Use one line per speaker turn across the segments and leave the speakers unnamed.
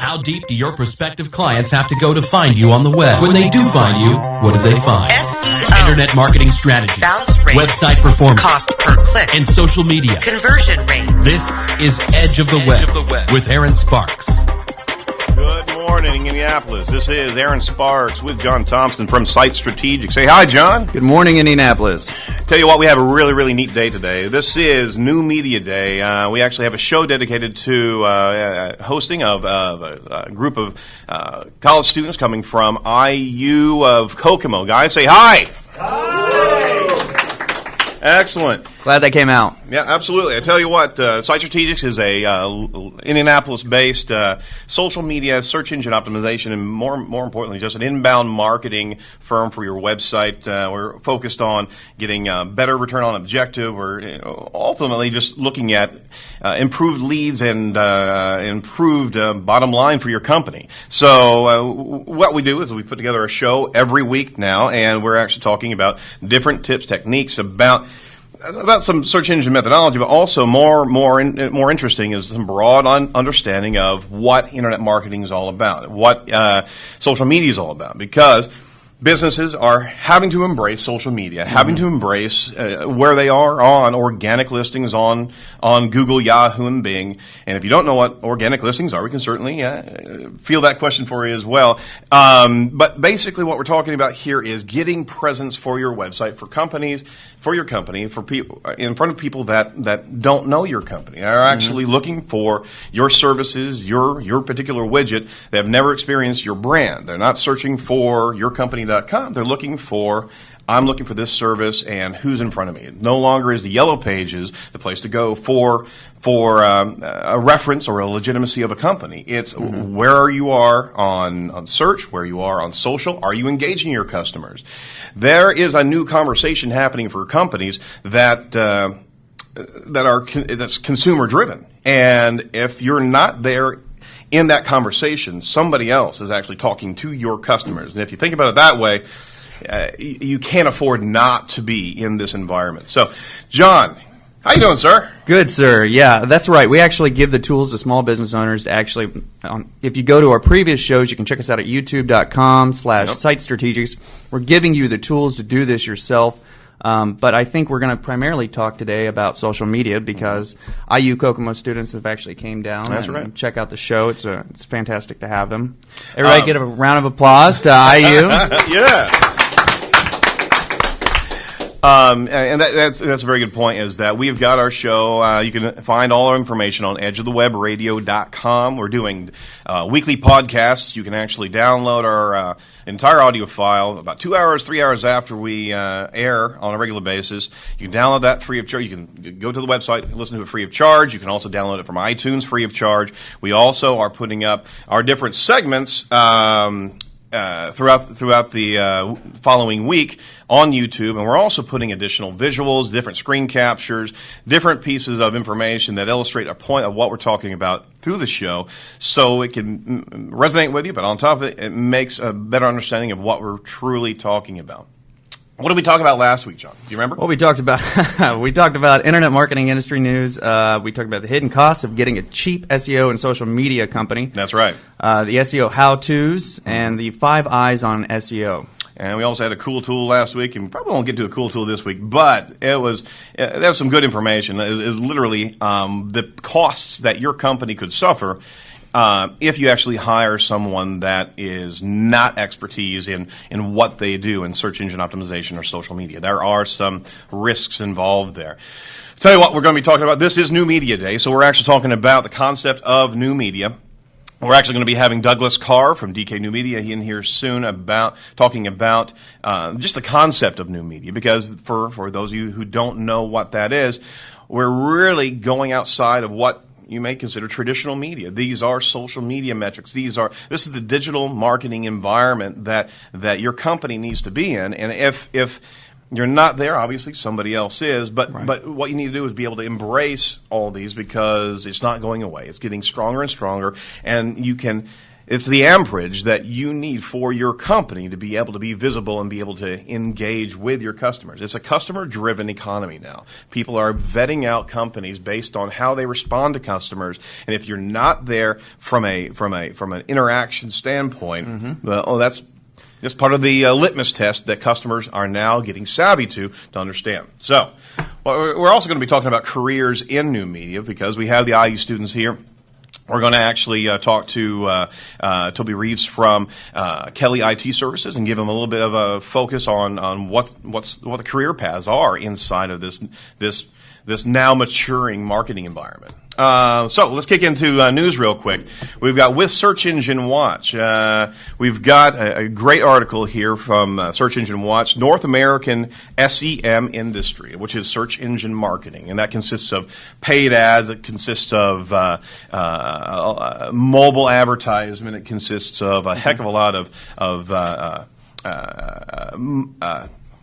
How deep do your prospective clients have to go to find you on the web? When they do find you, what do they find?
SEO,
internet marketing strategy,
bounce rate,
website performance,
cost per click,
and social media.
conversion rate.
This is Edge of the Web with Aaron Sparks.
Good morning, Indianapolis. This is Aaron Sparks with John Thompson from SiteEdicts. Say hi, John.
Good morning, Indianapolis.
Tell you what, we have a really neat day today. This is New Media Day. We actually have a show dedicated to hosting of a group of college students coming from IU of Kokomo. Guys, say hi. Hi. Excellent.
Glad that came out.
Yeah, absolutely. I tell you what, SiteEdicts is a Indianapolis-based social media search engine optimization and more importantly, just an inbound marketing firm for your website. We're focused on getting better return on objective. We're ultimately just looking at improved leads and improved bottom line for your company. So what we do is we put together a show every week now, and we're actually talking about different tips, techniques about some search engine methodology, but also more interesting is some broad understanding of what internet marketing is all about, what social media is all about, because businesses are having to embrace social media, having to embrace where they are on organic listings on Google, Yahoo, and Bing. And if you don't know what organic listings are, we can certainly field that question for you as well. But basically what we're talking about here is getting presence for your website, for companies, for your company, for people in front of people that don't know your company, are actually looking for your services, your particular widget. They have never experienced your brand. They're not searching for yourcompany.com. They're looking for, I'm looking for this service and who's in front of me. No longer is the Yellow Pages the place to go for a reference or a legitimacy of a company. It's where you are on search, where you are on social. Are you engaging your customers? There is a new conversation happening for companies that's consumer driven. And if you're not there in that conversation, somebody else is actually talking to your customers. And if you think about it that way, you can't afford not to be in this environment. So, John, how you doing, sir?
Good, sir. Yeah, that's right. We actually give the tools to small business owners to actually, if you go to our previous shows, you can check us out at youtube.com/SiteEdicts. We're giving you the tools to do this yourself. But I think we're going to primarily talk today about social media because IU Kokomo students have actually came down and check out the show. It's fantastic to have them. Everybody get a round of applause to IU.
Yeah. And that's a very good point, is that we've got our show. You can find all our information on edgeofthewebradio.com. We're doing weekly podcasts. You can actually download our entire audio file about 2 hours, 3 hours after we air on a regular basis. You can download that free of charge. You can go to the website and listen to it free of charge. You can also download it from iTunes free of charge. We also are putting up our different segments throughout the following week on YouTube, and we're also putting additional visuals, different screen captures, different pieces of information that illustrate a point of what we're talking about through the show, so it can resonate with you, but on top of it, it makes a better understanding of what we're truly talking about. What did we talk about last week, John? Do you remember?
Well, we talked about internet marketing industry news. We talked about the hidden costs of getting a cheap SEO and social media company.
That's right.
The SEO how-tos and the 5 eyes on SEO.
And we also had a cool tool last week, and we probably won't get to a cool tool this week, but there was some good information. It was literally the costs that your company could suffer if you actually hire someone that is not expertise in what they do in search engine optimization or social media. There are some risks involved there. Tell you what we're going to be talking about. This is New Media Day, so we're actually talking about the concept of new media. We're actually going to be having Douglas Carr from DK New Media in here soon talking about just the concept of new media, because for those of you who don't know what that is, we're really going outside of what you may consider traditional media. These are social media metrics. This is the digital marketing environment that your company needs to be in. And if you're not there, obviously somebody else is. But what you need to do is be able to embrace all these, because it's not going away. It's getting stronger and stronger, and you can It's the amperage that you need for your company to be able to be visible and be able to engage with your customers. It's a customer-driven economy now. People are vetting out companies based on how they respond to customers, and if you're not there from an interaction standpoint, well, that's part of the litmus test that customers are now getting savvy to understand. So, we're also going to be talking about careers in new media because we have the IU students here. We're going to actually talk to Toby Reeves from Kelly IT Services and give him a little bit of a focus on what the career paths are inside of this now maturing marketing environment. So let's kick into news real quick. We've got with Search Engine Watch. We've got a great article here from Search Engine Watch, North American SEM industry, which is search engine marketing, and that consists of paid ads. It consists of mobile advertisement. It consists of a heck of a lot of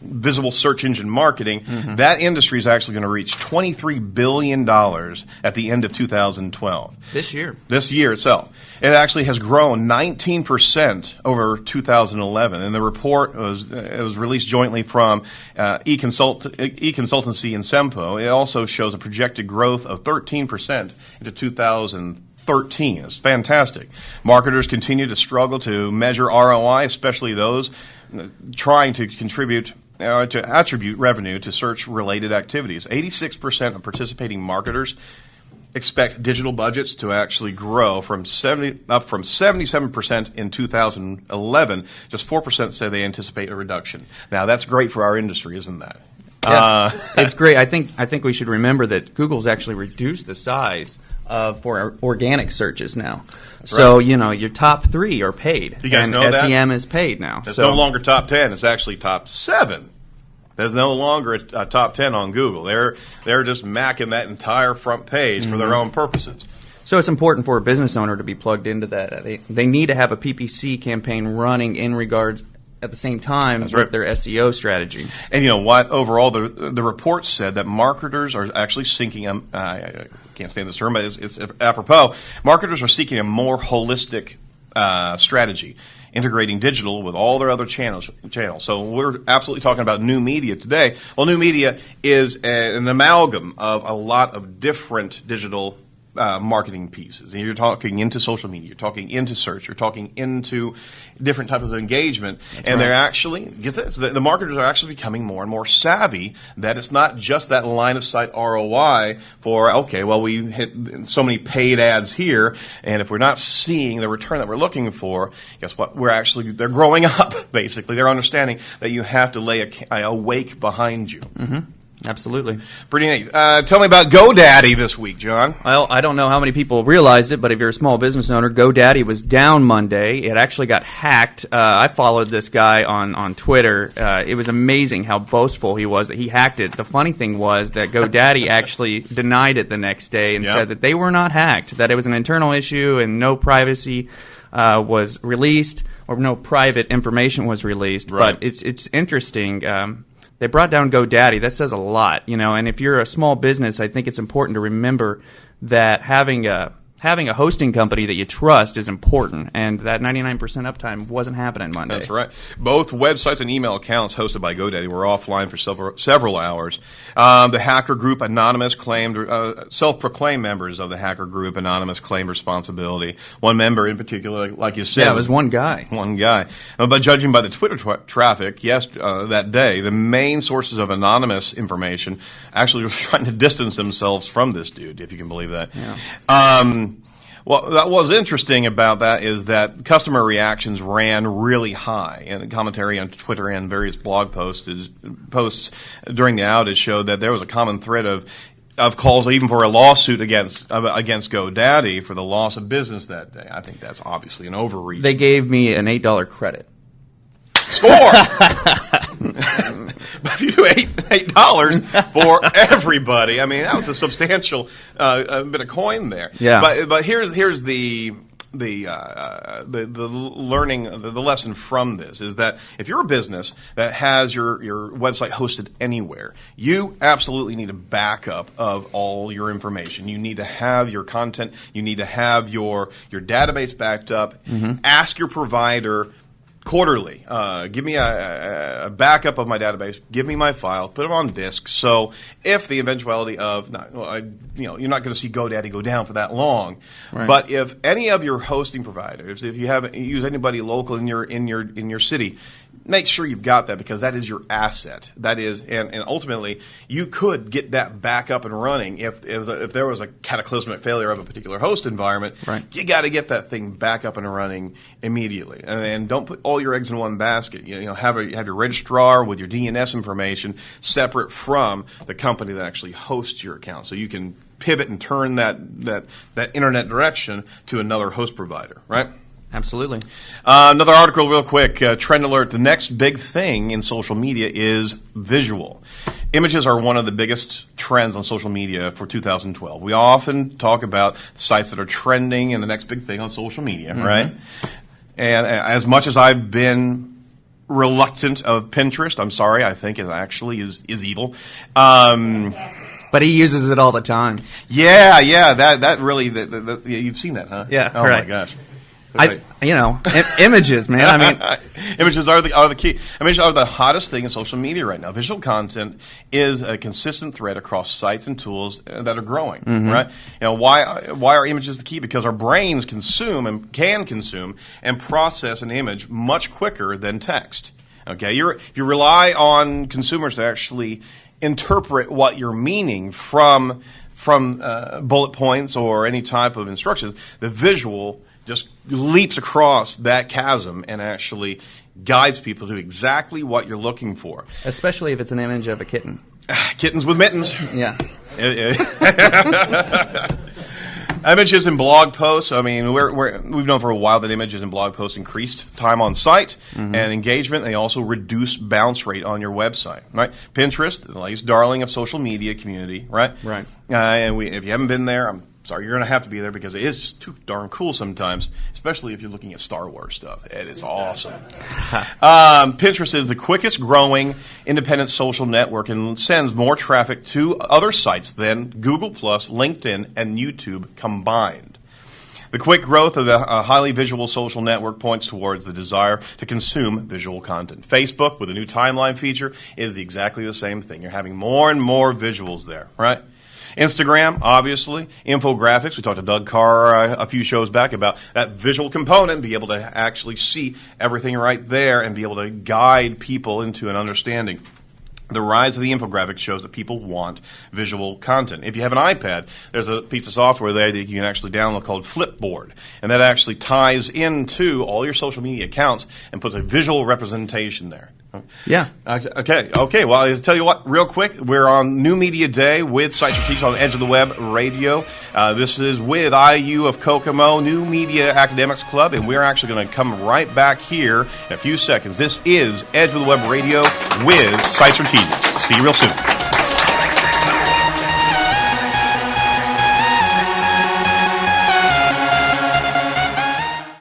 visible search engine marketing. That industry is actually going to reach $23 billion at the end of 2012.
This year
itself. It actually has grown 19% over 2011, and the report was released jointly from eConsultancy and Sempo. It also shows a projected growth of 13% into 2013. It's fantastic. Marketers continue to struggle to measure ROI, especially those trying to to attribute revenue to search-related activities. 86% of participating marketers expect digital budgets to actually grow up from 77% in 2011. Just 4% say they anticipate a reduction. Now, that's great for our industry, isn't that?
Yeah, it's great. I think we should remember that Google's actually reduced the size for organic searches now.
That's
so,
right.
Your top 3 are paid.
You guys
and
know that?
SEM is paid now.
It's no longer top 10. It's actually top 7. There's no longer a top 10 on Google. They're just macking that entire front page for their own purposes.
So it's important for a business owner to be plugged into that. They need to have a PPC campaign running in regards at the same time with their SEO strategy.
And you know what? Overall, the report said that marketers are actually seeking I can't stand this term, but it's apropos. Marketers are seeking a more holistic strategy, integrating digital with all their other channels. So we're absolutely talking about new media today. Well, new media is an amalgam of a lot of different digital marketing pieces. And you're talking into social media, you're talking into search, you're talking into different types of engagement. That's and right. They're actually, get this, the marketers are actually becoming more and more savvy that it's not just that line of sight ROI for, okay, well, we hit so many paid ads here, and if we're not seeing the return that we're looking for, guess what? They're growing up, basically. They're understanding that you have to lay a wake behind you.
Mm-hmm. Absolutely.
Pretty neat. Tell me about GoDaddy this week, John.
Well, I don't know how many people realized it, but if you're a small business owner, GoDaddy was down Monday. It actually got hacked. I followed this guy on Twitter. It was amazing how boastful he was that he hacked it. The funny thing was that GoDaddy actually denied it the next day and said that they were not hacked, that it was an internal issue and no privacy was released or no private information was released.
Right.
But it's interesting. They brought down GoDaddy. That says a lot, and if you're a small business, I think it's important to remember that having a hosting company that you trust is important, and that 99% uptime wasn't happening Monday.
That's right. Both websites and email accounts hosted by GoDaddy were offline for several hours. The hacker group Anonymous claimed, self-proclaimed members of the hacker group Anonymous claimed responsibility. One member in particular, like you said.
Yeah, it was one guy.
One guy. But judging by the Twitter traffic that day, the main sources of Anonymous information actually were trying to distance themselves from this dude, if you can believe that.
Yeah.
Well, that was interesting about that is that customer reactions ran really high, and the commentary on Twitter and various blog posts during the outage showed that there was a common thread of calls even for a lawsuit against GoDaddy for the loss of business that day. I think that's obviously an overreach.
They gave me an $8 credit.
Score! But if you do $8 for everybody, I mean, that was a substantial bit of coin there.
Yeah.
But here's the learning, the lesson from this is that if you're a business that has your website hosted anywhere, you absolutely need a backup of all your information. You need to have your content. You need to have your database backed up. Mm-hmm. Ask your provider quarterly, give me a backup of my database, give me my file, put it on disk, so if the eventuality of, you're not going to see GoDaddy go down for that long, right. But if any of your hosting providers, if you use anybody local in your city, make sure you've got that, because that is your asset. That is, and ultimately, you could get that back up and running if there was a cataclysmic failure of a particular host environment.
Right.
You got to get that thing back up and running immediately, and don't put all your eggs in one basket. Have your registrar with your DNS information separate from the company that actually hosts your account, so you can pivot and turn that internet direction to another host provider. Right.
Absolutely.
Another article real quick, trend alert. The next big thing in social media is visual. Images are one of the biggest trends on social media for 2012. We often talk about sites that are trending and the next big thing on social media, mm-hmm. right? And as much as I've been reluctant of Pinterest, I'm sorry, I think it actually is evil.
But he uses it all the time.
Yeah, that really, you've seen that, huh?
Yeah,
oh
right.
My gosh.
Images, man. I mean,
images are the key. Images are the hottest thing in social media right now. Visual content is a consistent thread across sites and tools that are growing. Mm-hmm. Right? Why are images the key? Because our brains can consume and process an image much quicker than text. Okay, if you rely on consumers to actually interpret what you're meaning from bullet points or any type of instructions, the visual just leaps across that chasm and actually guides people to exactly what you're looking for.
Especially if it's an image of a kitten.
Kittens with mittens.
Yeah.
Images and blog posts. I mean, we've known for a while that images and blog posts increased time on site mm-hmm. and engagement. They also reduce bounce rate on your website. Right? Pinterest, the latest darling of social media community. Right.
Right.
And if you haven't been there, I'm sorry, you're going to have to be there, because it is just too darn cool sometimes, especially if you're looking at Star Wars stuff. It is awesome. Pinterest is the quickest growing independent social network and sends more traffic to other sites than Google+, LinkedIn, and YouTube combined. The quick growth of the highly visual social network points towards the desire to consume visual content. Facebook, with a new timeline feature, is exactly the same thing. You're having more and more visuals there, right? Instagram, obviously, infographics. We talked to Doug Carr a few shows back about that visual component, be able to actually see everything right there and be able to guide people into an understanding. The rise of the infographic shows that people want visual content. If you have an iPad, there's a piece of software there that you can actually download called Flipboard, and that actually ties into all your social media accounts and puts a visual representation there.
Yeah.
Okay. Well, I'll tell you what, real quick, we're on New Media Day with Site Strategics on Edge of the Web Radio. This is with IU of Kokomo, New Media Academics Club, and we're actually going to come right back here in a few seconds. This is Edge of the Web Radio with Site Strategics. See you real soon.